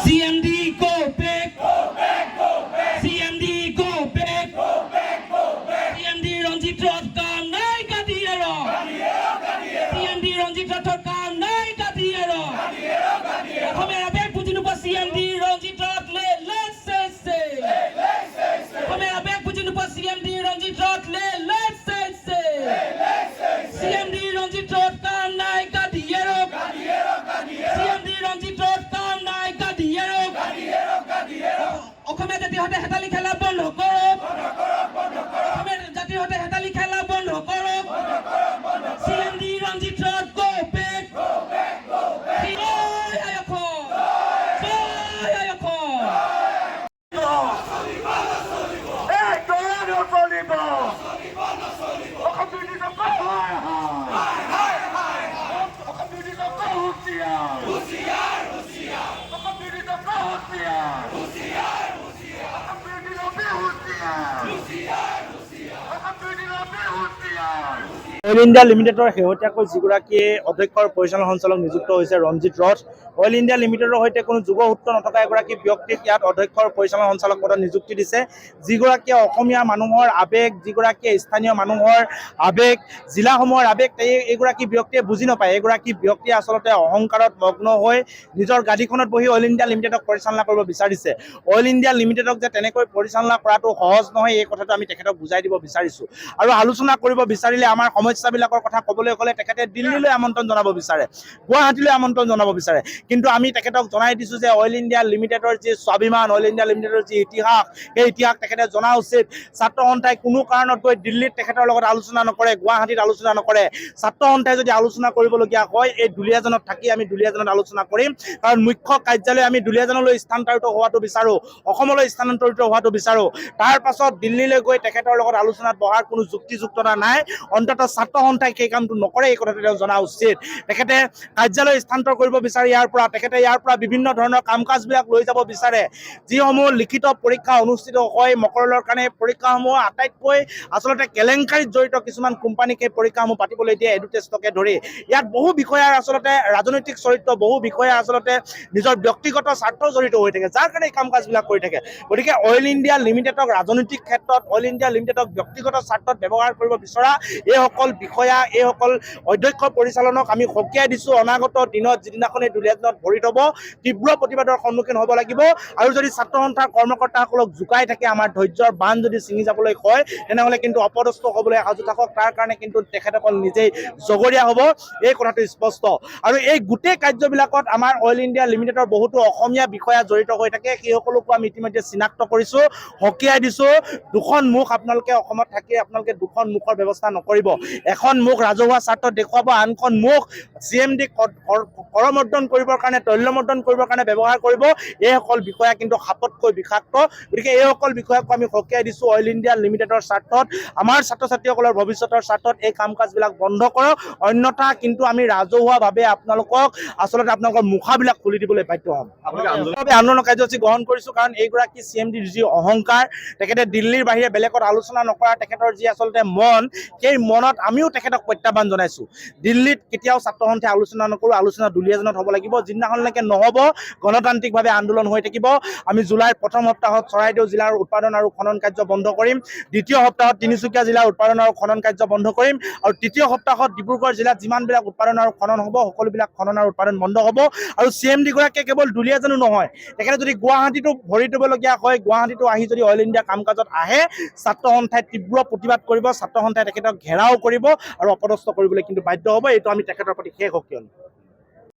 CMD go back. CMD go back. CMD Ranjit Rath ka nai kadiero. CMD Ranjit Rath ka nai kadiero. Kamera back putinu pa CMD Ranjit Rath let's say. Kamera back putinu pa CMD Ranjit Rath let's say. CMD Ranjit Rath ka nai kadiero. CMD Ranjit Rath ka nai kadiero. অসমীয়া জাতিৰ সৈতে হেতালি খেলা বন্ধ কৰক অসমীয়া জাতিৰ সৈতে হেতালি খেলা বন্ধ কৰক CMD Ranjit Rath go back জয় আয়ুষ জয় আয়ুষ অইল ইণ্ডিয়া লিমিটেডৰ শেহতীয়াকৈ যিগৰাকীয়ে অধ্যক্ষৰ পৰিচালনা সঞ্চালক নিযুক্ত হৈছে ৰঞ্জিত ৰথ অইল ইণ্ডিয়া লিমিটেডৰ সৈতে কোনো যোগসূত্ৰ নথকা এগৰাকী ব্যক্তিক ইয়াত অধ্যক্ষৰ পৰিচালনা সঞ্চালক পদত নিযুক্তি দিছে যিগৰাকীয়ে অসমীয়া মানুহৰ আৱেগ যিগৰাকীয়ে স্থানীয় মানুহৰ আৱেগ জিলাসমূহৰ আৱেগ এইগৰাকী ব্যক্তিয়ে বুজি নাপায় এইগৰাকী ব্যক্তিয়ে আচলতে অহংকাৰত মগ্ন হৈ নিজৰ গাড়ীখনত বহি অইল ইণ্ডিয়া লিমিটেডক পৰিচালনা কৰিব বিচাৰিছে অইল ইণ্ডিয়া লিমিটেডক যে তেনেকৈ পৰিচালনা কৰাটো সহজ নহয় এই কথাটো আমি তেখেতক বুজাই দিব বিচাৰিছোঁ আৰু আলোচনা কৰিব বিচাৰিলে আমাৰ সমস্যাবিলাকৰ কথা ক'বলৈ গ'লে তেখেতে দিল্লীলৈ আমন্ত্ৰণ জনাব বিচাৰে গুৱাহাটীলৈ আমন্ত্ৰণ জনাব বিচাৰে কিন্তু আমি তেখেতক জনাই দিছোঁ যে অইল ইণ্ডিয়া লিমিটেডৰ যি স্বাভিমান অইল ইণ্ডিয়া লিমিটেডৰ যি ইতিহাস সেই ইতিহাস তেখেতে জনা উচিত ছাত্ৰ সন্থাই কোনো কাৰণত গৈ দিল্লীত তেখেতৰ লগত আলোচনা নকৰে গুৱাহাটীত আলোচনা নকৰে ছাত্ৰ সন্থাই যদি আলোচনা কৰিবলগীয়া হয় এই দুলীয়াজানত থাকি আমি দুলীয়াজানত আলোচনা কৰিম কাৰণ মুখ্য কাৰ্যালয় আমি দুলীয়াজানলৈ স্থানান্তৰিত হোৱাটো বিচাৰোঁ অসমলৈ স্থানান্তৰিত হোৱাটো বিচাৰোঁ তাৰ পাছত দিল্লীলৈ গৈ তেখেতৰ লগত আলোচনাত বহাৰ কোনো যুক্তিযুক্ততা নাই অন্ততঃ ছাত্ৰ সন্থাই সেই কামটো নকৰে এই কথাটো তেওঁ জনা উচিত তেখেতে কাৰ্যালয় স্থানান্তৰ কৰিব বিচাৰে তেখেতে ইয়াৰ পৰা বিভিন্ন ধৰণৰ কাম কাজবিলাক লৈ যাব বিচাৰে যিসমূহ লিখিত পৰীক্ষা অনুষ্ঠিত হয় মকৰলৰ কাৰণে পৰীক্ষাসমূহ আটাইতকৈ আচলতে কেলেংকাৰীত জড়িত কিছুমান কোম্পানীক সেই পৰীক্ষাসমূহ পাতিবলৈ দিয়ে এডুটেষ্টকে ধৰি ইয়াত বহু বিষয়াৰ আচলতে ৰাজনৈতিক চৰিত্ৰ বহু বিষয়া আচলতে নিজৰ ব্যক্তিগত স্বাৰ্থ জড়িত হৈ থাকে যাৰ কাৰণে এই কাম কাজবিলাক কৰি থাকে গতিকে অইল ইণ্ডিয়া লিমিটেডক ৰাজনৈতিক ক্ষেত্ৰত অইল ইণ্ডিয়া লিমিটেডক ব্যক্তিগত স্বাৰ্থত ব্যৱহাৰ কৰিব বিচৰা এইসকল বিষয়া এইসকল অধ্যক্ষ পৰিচালনক আমি সকীয়াই দিছোঁ অনাগত দিনত যিদিনাখন এই দুলীয়াজানত ভৰি থ'ব তীব্ৰ প্ৰতিবাদৰ সন্মুখীন হ'ব লাগিব আৰু যদি ছাত্ৰ সন্থাৰ কৰ্মকৰ্তাসকলক জোকাই থাকে আমাৰ ধৈৰ্যৰ বান্ধ যদি ছিঙি যাবলৈ কয় তেনেহ'লে কিন্তু অপদস্থ হ'বলৈ সাজু থাকক তাৰ কাৰণে কিন্তু তেখেতসকল নিজেই জগৰীয়া হ'ব এই কথাটো স্পষ্ট আৰু এই গোটেই কাৰ্যবিলাকত আমাৰ অইল ইণ্ডিয়া লিমিটেডৰ বহুতো অসমীয়া বিষয়া জড়িত হৈ থাকে সেইসকলকো আমি ইতিমধ্যে চিনাক্ত কৰিছোঁ সকীয়াই দিছোঁ দুখন মুখ আপোনালোকে অসমত থাকি আপোনালোকে দুখন মুখৰ ব্যৱস্থা নকৰিব এখন মুখ ৰাজহুৱা স্বাৰ্থত দেখুৱাব আনখন মুখ CMD কৰমৰ্দন কৰিবৰ কাৰণে তৈলমৰ্দন কৰিবৰ কাৰণে ব্যৱহাৰ কৰিব এইসকল বিষয়া কিন্তু সাপতকৈ বিষাক্ত গতিকে এইসকল বিষয়াকো আমি সকীয়াই দিছোঁ অইল ইণ্ডিয়া লিমিটেডৰ স্বাৰ্থত আমাৰ ছাত্ৰ ছাত্ৰীসকলৰ ভৱিষ্যতৰ স্বাৰ্থত এই কাম কাজবিলাক বন্ধ কৰক অন্যথা কিন্তু আমি ৰাজহুৱাভাৱে আপোনালোকক আচলতে আপোনালোকৰ মুখাবিলাক খুলি দিবলৈ বাধ্য হ'ম আন্দোলন কাৰ্যসূচী গ্ৰহণ কৰিছোঁ কাৰণ এইগৰাকী CMDৰ যি অহংকাৰ তেখেতে দিল্লীৰ বাহিৰে বেলেগত আলোচনা নকৰা তেখেতৰ যি আচলতে মন সেই মনত আমিও তেখেতক প্ৰত্যাহ্বান জনাইছোঁ দিল্লীত কেতিয়াও ছাত্ৰ সন্থাই আলোচনা নকৰোঁ আলোচনা দুলীয়াজানত হ'ব লাগিব যিদিনাখনলৈকে নহ'ব গণতান্ত্ৰিকভাৱে আন্দোলন হৈ থাকিব আমি জুলাইৰ প্ৰথম সপ্তাহত চৰাইদেউ জিলাৰ উৎপাদন আৰু খনন কাৰ্য বন্ধ কৰিম দ্বিতীয় সপ্তাহত তিনিচুকীয়া জিলাৰ উৎপাদন আৰু খনন কাৰ্য বন্ধ কৰিম আৰু তৃতীয় সপ্তাহত ডিব্ৰুগড় জিলাত যিমানবিলাক উৎপাদন আৰু খনন হ'ব সকলোবিলাক খনন আৰু উৎপাদন বন্ধ হ'ব আৰু CMD গৰাকীয়ে কেৱল দুলীয়াজানো নহয় তেখেতে যদি গুৱাহাটীতো ভৰি দিবলগীয়া হয় গুৱাহাটীতো আহি যদি অইল ইণ্ডিয়া কাম কাজত আহে ছাত্ৰ সন্থাই তীব্ৰ প্ৰতিবাদ কৰিব ছাত্ৰ সন্থাই তেখেতক ঘেৰাও কৰিব আৰু অপদস্থ কৰিবলৈ কিন্তু বাধ্য হ'ব এইটো আমি তেখেতৰ প্ৰতি শেষ সকিয়নি